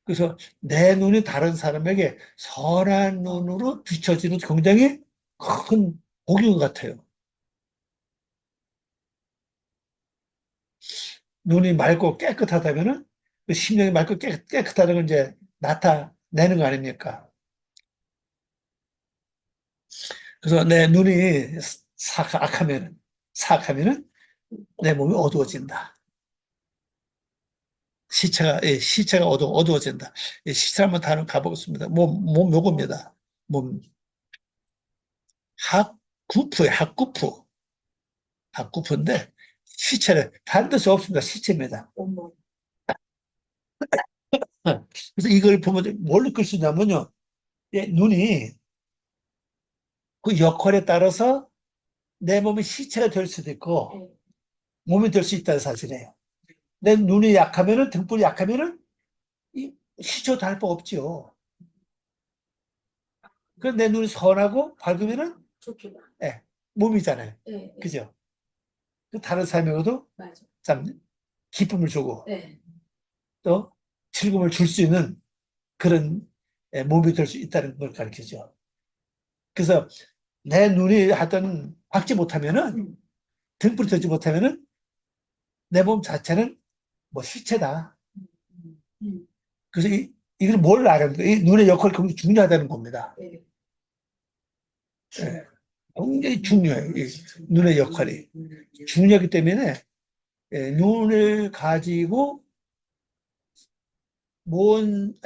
그래서 내 눈이 다른 사람에게 선한 눈으로 비춰지는 굉장히 큰 복인 것 같아요. 눈이 맑고 깨끗하다면은 그 심령이 맑고 깨끗하다는 걸 이제 나타내는 거 아닙니까? 그래서 내 눈이 사악하면은 내 몸이 어두워진다. 시체가 어두워진다. 시체 한번 다른 가보겠습니다. 몸 요겁니다. 몸, 학구프. 학구프인데, 시체를, 다른 데서 없습니다. 시체입니다. 어머. 그래서 이걸 보면 뭘 느낄 수 있냐면요. 눈이 그 역할에 따라서 내 몸이 시체가 될 수도 있고, 네. 몸이 될 수 있다는 사실이에요. 내 눈이 약하면은, 등불이 약하면은, 이 시체도 할 바 없지요. 그래서 내 눈이 선하고 밝으면은, 좋겠다. 예, 몸이잖아요. 네, 네. 그죠? 그 다른 사람에게도 맞아. 참 기쁨을 주고 네. 또 즐거움을 줄 수 있는 그런 몸이 될 수 있다는 걸 가르치죠. 그래서 내 눈이 하여튼 밝지 못하면은 음. 등불이 되지 못하면은 내 몸 자체는 뭐 시체다. 음. 음. 그래서 이걸 뭘 알아야 돼요? 이 눈의 역할이 굉장히 중요하다는 겁니다. 네. 예, 굉장히 중요해요. 이 눈의 역할이. 중요하기 때문에 눈을 가지고 모든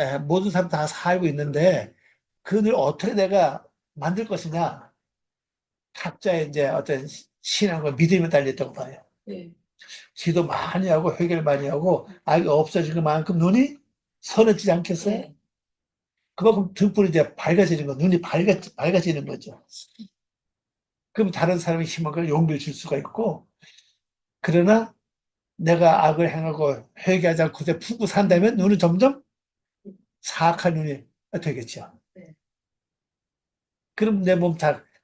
사람 다 살고 있는데 그 눈을 어떻게 내가 만들 것이냐. 각자의 이제 어떤 신앙과 믿음에 달렸다고 봐요. 네. 기도 많이 하고 회개를 많이 하고 악이 없어진 것만큼 눈이 선해지지 않겠어요? 네. 그만큼 등불이 이제 밝아지는 거, 눈이 밝아지는 거죠. 그럼 다른 사람의 희망과 용기를 줄 수가 있고, 그러나 내가 악을 행하고 회개하지 않고 그대 푸고 산다면 눈은 점점 사악한 눈이 되겠죠. 네. 그럼 내 몸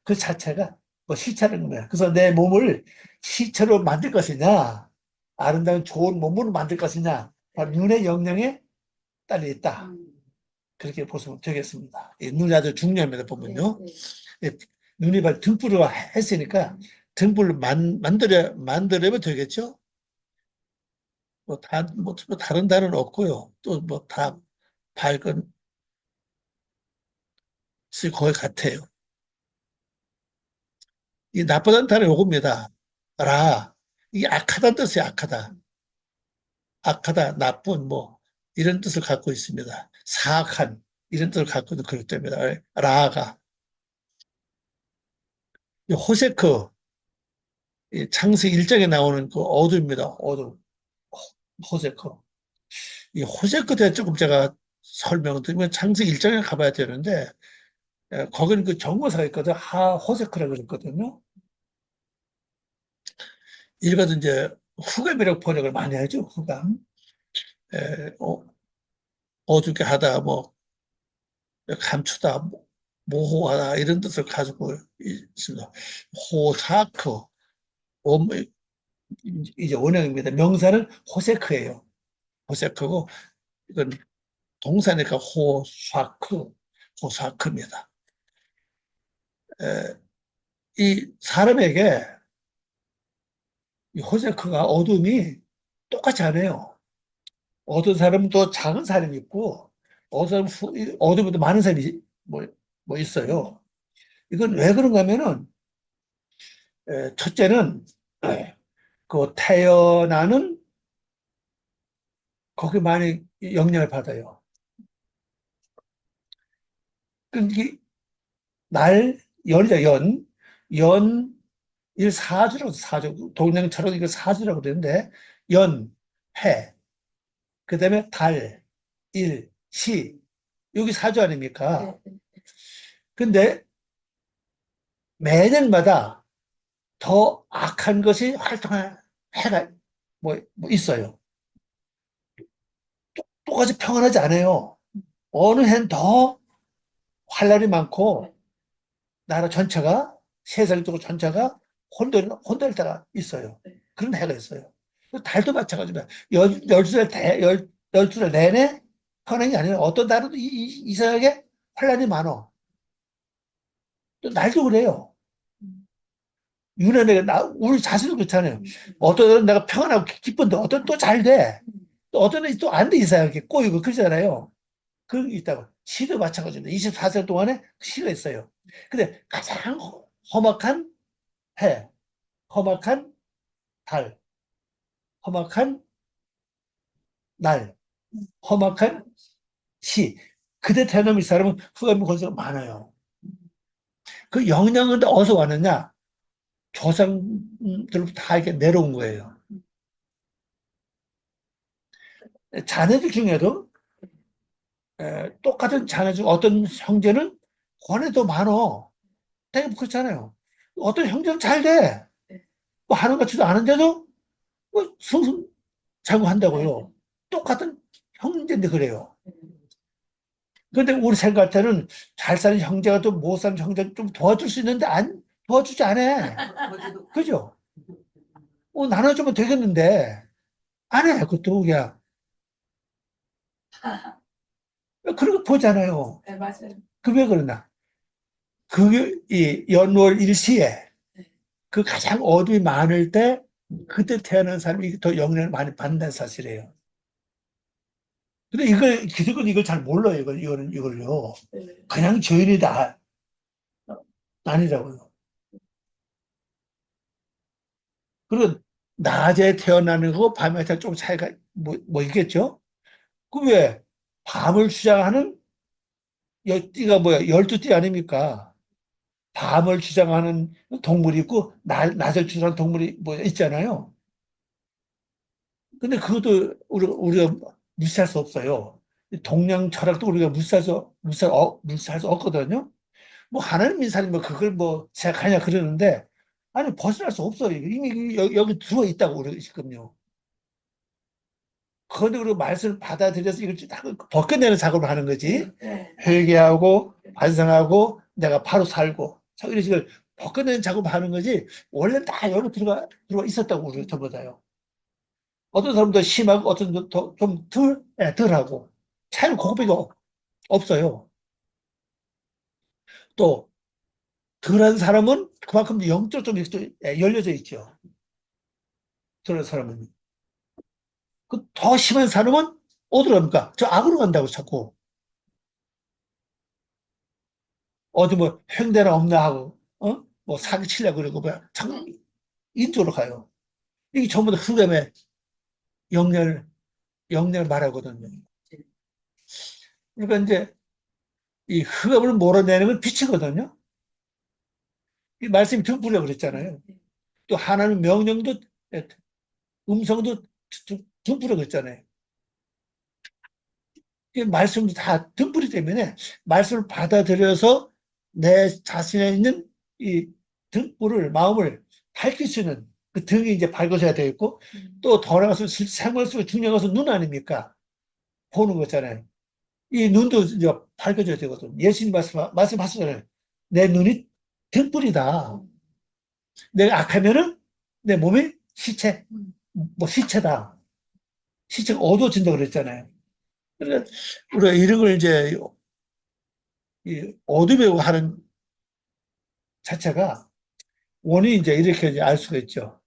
그 자체가 뭐 시체라는 거야. 그래서 내 몸을 시체로 만들 것이냐, 아름다운 좋은 몸으로 만들 것이냐, 바로 눈의 영향에 딸려 있다. 그렇게 보시면 되겠습니다. 눈이 아주 중요합니다, 보면요. 네. 예, 눈이 등불을 했으니까 등불을 만들려면 되겠죠? 뭐 다른 단어는 없고요. 또 뭐 다 밝은 거의 같아요. 이 나쁘다는 단어 요겁니다. 이게 악하다는 뜻이에요, 악하다. 악하다, 나쁜, 뭐, 이런 뜻을 갖고 있습니다. 사악한, 이런 뜻을 갖고 있는 그렇기 때문에, 라가. 이 호세크, 이 창세기 1장에 나오는 그 어두입니다. 어두. 호세크. 이 호세크에 대해 조금 제가 설명을 드리면 창세기 1장에 가봐야 되는데, 거기는 그 정거사가 있거든. 호세크라고 그랬거든요. 일가도 이제 후감이라고 번역을 많이 하죠. 후감. 에, 어, 어둡게 하다, 뭐, 감추다, 모호하다, 이런 뜻을 가지고 있습니다. 호사크, 이제 원형입니다. 명사는 호세크예요. 호세크고, 이건 동사니까 호사크. 호사크입니다. 이 사람에게 이 호사크가 어둠이 똑같이 안 해요. 어떤 사람은 또 작은 사람이 있고, 어떤 사람은 어둠에도 많은 사람이 뭐 있어요. 이건 왜 그런가 하면은, 첫째는, 그 태어나는 거기 많이 영향을 받아요. 그 연이죠, 일 사주라고, 사주. 동양철학 이거 사주라고 그러는데, 연, 해, 그 다음에 달, 일, 시. 여기 사주 아닙니까? 근데 매년마다 더 악한 것이 활동할 해가 뭐 있어요. 똑같이 평안하지 않아요. 어느 해는 더 활날이 많고, 나라 전체가, 세상적으로 전체가 혼돈일 때가 있어요. 그런 해가 있어요. 달도 마찬가지입니다. 12달 내내 현행이 아니라 어떤 달은 이상하게 환란이 많어. 또 날도 그래요. 유난히 우리 자신도 그렇잖아요. 어떤 날은 내가 평안하고 기쁜데 어떤 또 잘 돼. 또 어떤 날이 또 안 돼 이상하게 꼬이고 그러잖아요. 그런 게 있다고. 시도 마찬가지입니다. 24살 동안에 시가 있어요. 근데 가장 험악한 해, 험악한 달, 험악한 날, 험악한 시. 그때 태어나면 이 사람은 후회하는 건수가 많아요. 그 영향은 어디서 왔느냐? 조상들부터 다 이렇게 내려온 거예요. 자녀들 중에도 똑같은 자녀 중 어떤 형제는 권해도 많어. 되게 그렇잖아요. 어떤 형제는 잘 돼. 뭐 하는 것 같지도 않은데도 뭐 승승장구한다고요. 똑같은 형제인데 그래요. 그런데 우리 생각할 때는 잘 사는 형제가 또 못 사는 형제 좀 도와줄 수 있는데 안 도와주지 않아. 그죠? 나눠주면 되겠는데 안 해. 그것도 그냥 그런 거 보잖아요. 네, 맞아요. 그 왜 그러나? 그게 이 연월 일시에 그 가장 어둠이 많을 때 그때 태어난 사람이 더 영향을 많이 받는다는 사실이에요. 근데 기득은 이걸 잘 몰라요. 이걸요. 그냥 죄인이다. 아니라고요. 그리고 낮에 태어나는 거 밤에 태어나는 좀 차이가 뭐 있겠죠? 그 왜? 밤을 주장하는 띠가 뭐야? 12띠 아닙니까? 밤을 주장하는 동물이 있고, 낮을 주장하는 동물이 뭐 있잖아요. 근데 그것도 우리가 무시할 수 없어요. 동양 철학도 우리가 무시할 수 없거든요. 뭐 하나님 인사님 뭐 그걸 뭐 생각하냐 그러는데, 아니 벗어날 수 없어요. 이미 여기 들어와 있다고 우리가 지금요. 그런데 우리가 말씀을 받아들여서 이걸 다 벗겨내는 작업을 하는 거지. 회개하고 반성하고 내가 바로 살고 이런 식을 벗겨내는 작업을 하는 거지. 원래 다 여기 들어가 있었다고 우리가 전부 다요. 어떤 사람도 심하고 어떤 사람도 좀 덜하고 차이는 그거밖에 없어요. 또 덜한 사람은 그만큼 영적으로 좀 열려져 있죠. 덜한 사람은. 그 더 심한 사람은 어디로 갑니까? 저 악으로 간다고 자꾸. 어디 뭐 횡대나 없나 하고 뭐 사기치려고 그러고 뭐야. 자꾸 이쪽으로 가요. 이게 전부 다 흑암의 영향을 말하거든요. 그러니까 이제 이 흑암을 몰아내는 건 빛이거든요. 이 말씀이 듬뿍이라고 그랬잖아요. 또 하나님 명령도 음성도 듬뿍이라고 그랬잖아요. 이 말씀도 다 듬뿍이 때문에 말씀을 받아들여서 내 자신에 있는 이 등불을 마음을 밝힐 수 있는 그 등이 이제 밝아져야 되겠고 또 더 나가서 생활 속에 중요한 것은 눈 아닙니까? 보는 거잖아요. 이 눈도 이제 밝아져야 되거든. 예수님 말씀하시잖아요. 내 눈이 등불이다. 내가 악하면은 내 몸이 시체다. 시체가 어두워진다 그랬잖아요. 그러니까 우리가 이런 걸 이제 이 어둠이라고 하는 자체가 원인이 이제 이렇게 이제 알 수가 있죠.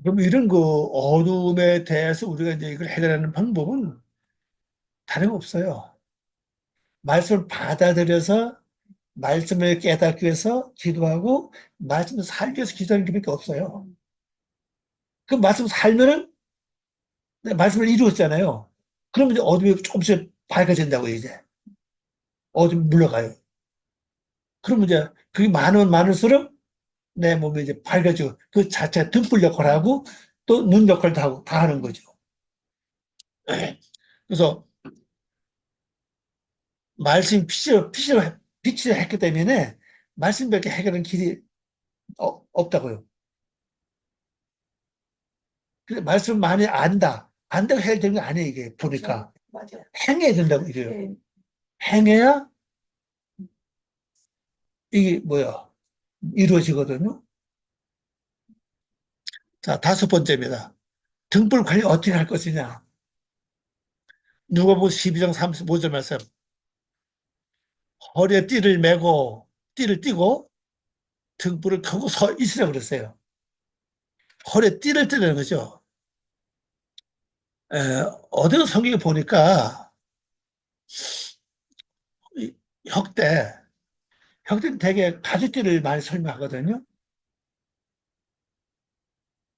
그럼 이런 그 어둠에 대해서 우리가 이제 이걸 해결하는 방법은 다른 거 없어요. 말씀을 받아들여서 말씀을 깨닫기 위해서 기도하고 말씀을 살기 위해서 기도하는 게밖에 없어요. 그 말씀 살면은 말씀을 이루었잖아요. 그러면 이제 어둠이 조금씩 밝아진다고 이제 어둠이 물러가요. 그러면 이제 그게 많으면 많을수록 내 몸이 이제 밝아지고 그 자체가 등불 역할을 하고 또 눈 역할도 하고 다 하는 거죠. 그래서 말씀이 빛을 했기 때문에 말씀밖에 해결하는 길이 없다고요. 근데 말씀 많이 안다고 해야 되는 게 아니에요, 이게 보니까. 맞아. 행해야 된다고 이래요. 네. 행해야 이게 뭐야, 이루어지거든요. 자, 다섯 번째입니다. 등불 관리 어떻게 할 것이냐. 누가복음 12장 35절 말씀. 허리에 띠를 띠고 등불을 켜고 서 있으라고 그랬어요. 허리에 띠를 띠라는 거죠. 에, 어느 성경에 보니까 혁대, 혁대는 되게 가죽띠를 많이 설명하거든요.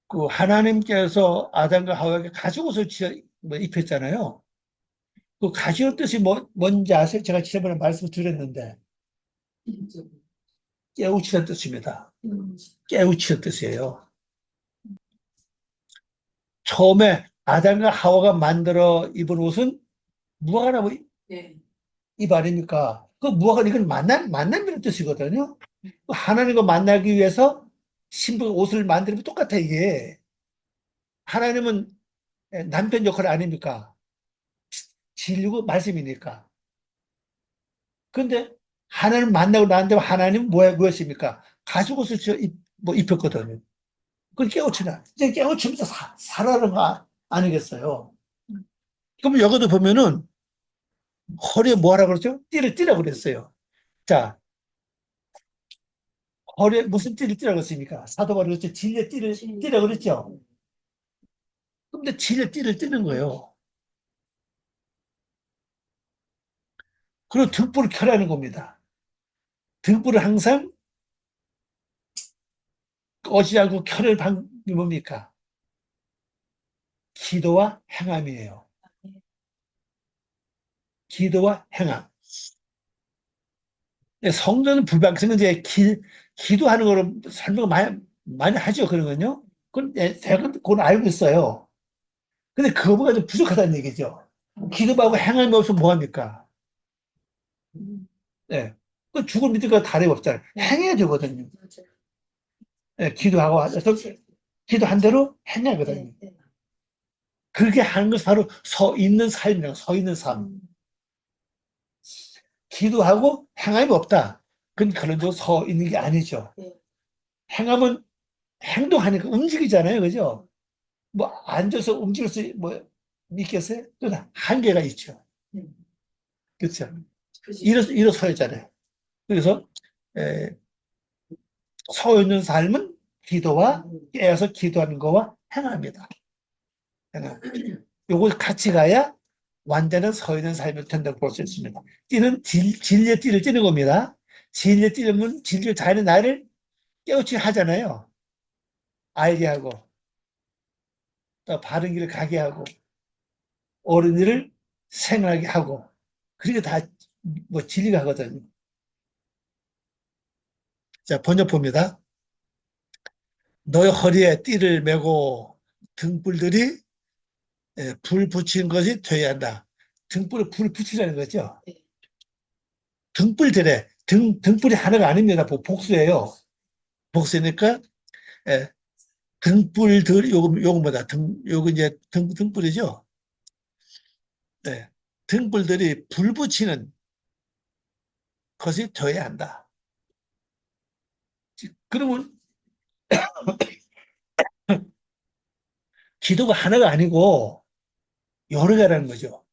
그 하나님께서 아담과 하와에게 가죽옷을 입혔잖아요. 그 가죽 뜻이 뭔지 아세요? 제가 지난번에 말씀드렸는데 깨우치는 뜻입니다. 깨우치는 뜻이에요. 처음에 아담과 하와가 만들어 입은 옷은 무화과나무 네. 잎 아닙니까? 그 무화과 이건 만남이라는 뜻이거든요. 하나님과 만나기 위해서 신부 옷을 만들면 똑같아 이게. 하나님은 남편 역할 아닙니까? 진리고 말씀이니까. 근데 하나님 만나고 난 다음에 하나님은 무엇입니까? 가죽옷을 입혔거든요. 그걸 깨우치나. 이제 깨우치면서 살아라는 거 아니겠어요? 그럼 여기도 보면은 허리에 뭐 하라고 그러죠? 띠를 띠라고 그랬어요. 자, 허리에 무슨 띠를 띠라고 했습니까? 사도 바울이 그랬죠. 진리의 띠를 띠라고 그랬죠. 근데 진리의 띠를 띠는 거예요. 그리고 등불을 켜라는 겁니다. 등불을 항상 꺼지지 않고 켜는 방법이 뭡니까? 기도와 행함이에요. 기도와 행함. 성도는 불방성은 이제 기도하는 거를 설명을 많이 하죠. 그런 건요. 그건 알고 있어요. 근데 그거보다 좀 부족하다는 얘기죠. 기도하고 행함이 없으면 뭐합니까? 네. 그 죽을 믿음과 다름이 없잖아요. 행해야 되거든요. 네, 기도하고 와서 기도한 대로 행해야 되거든요. 그렇게 하는 것이 바로 서 있는 삶이라고, 서 있는 삶. 기도하고 행함이 없다. 그건 그런 데서 서 있는 게 아니죠. 행함은 행동하니까 움직이잖아요. 그죠? 뭐, 앉아서 움직일 수, 믿겠어요? 그건 한계가 있죠. 그렇죠. 일어서야잖아요. 그래서, 에, 서 있는 삶은 기도와 깨어서 기도하는 거와 행함이다. 행함. 요걸 같이 가야 완전한 서 있는 삶이 된다고 볼 수 있습니다. 띠는 진리의 띠를 띠는 겁니다. 진리의 띠는 진리의 자연의 나를 깨우치게 하잖아요. 알게 하고, 또 바른 길을 가게 하고, 옳은 일을 생각하게 하고, 그게 다 진리가 하거든요. 자, 번역봅니다. 너의 허리에 띠를 메고 등불들이 불 붙인 것이 되어야 한다. 등불에 불 붙이라는 거죠. 등불이 하나가 아닙니다. 복수예요. 복수니까 등불들 요거보다 요거 이제 등불이죠. 네. 등불들이 불 붙이는 것이 되어야 한다. 그러면 기도가 하나가 아니고 여러 개라는 거죠.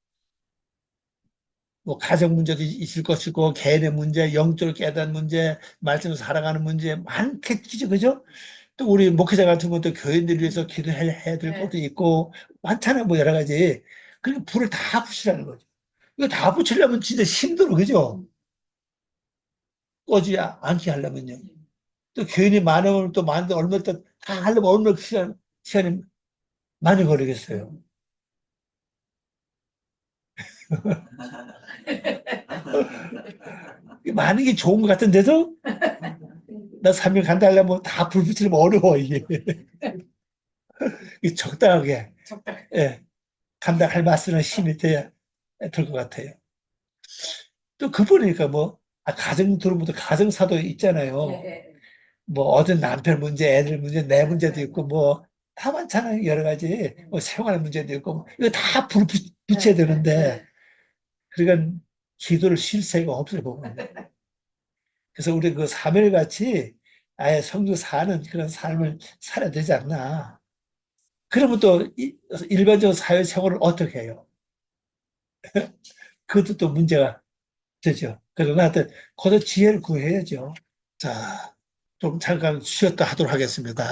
뭐 가정 문제도 있을 것이고 개인의 문제, 영적으로 깨닫는 문제, 말씀으로 살아가는 문제 많겠죠, 그죠? 또 우리 목회자 같은 것도 교인들을 위해서 기도해야 될 것도 있고 많잖아요, 뭐 여러 가지. 그러니까 불을 다 붙이라는 거죠. 이거 다 붙이려면 진짜 힘들어, 그죠? 꺼지 않게 하려면요. 또 교인이 많으면 또 많은데 얼마 또 다 하려면 얼마나 시간이 많이 걸리겠어요. 많은 게 좋은 것 같은데도 나 3일 간다 하려면 다 불 붙이려면 어려워, 이게. 적당하게, 적당. 예, 감당할 맛은 힘이 돼야 될 것 같아요. 또 그분이니까 뭐, 가정 들어보면 가정사도 있잖아요. 예. 뭐, 어떤 남편 문제, 애들 문제, 내 문제도 있고, 뭐, 다 많잖아요. 여러 가지. 뭐, 생활 문제도 있고. 이거 다 불 붙여야 되는데, 그러니까 기도를 쉴 새가 없어요, 보면. 그래서 우리 그 사멸같이 아예 성도 사는 그런 삶을 살아야 되지 않나. 그러면 또 일반적으로 사회생활을 어떻게 해요? 그것도 또 문제가 되죠. 그래서 나한테 거기서 지혜를 구해야죠. 자, 좀 잠깐 쉬었다 하도록 하겠습니다.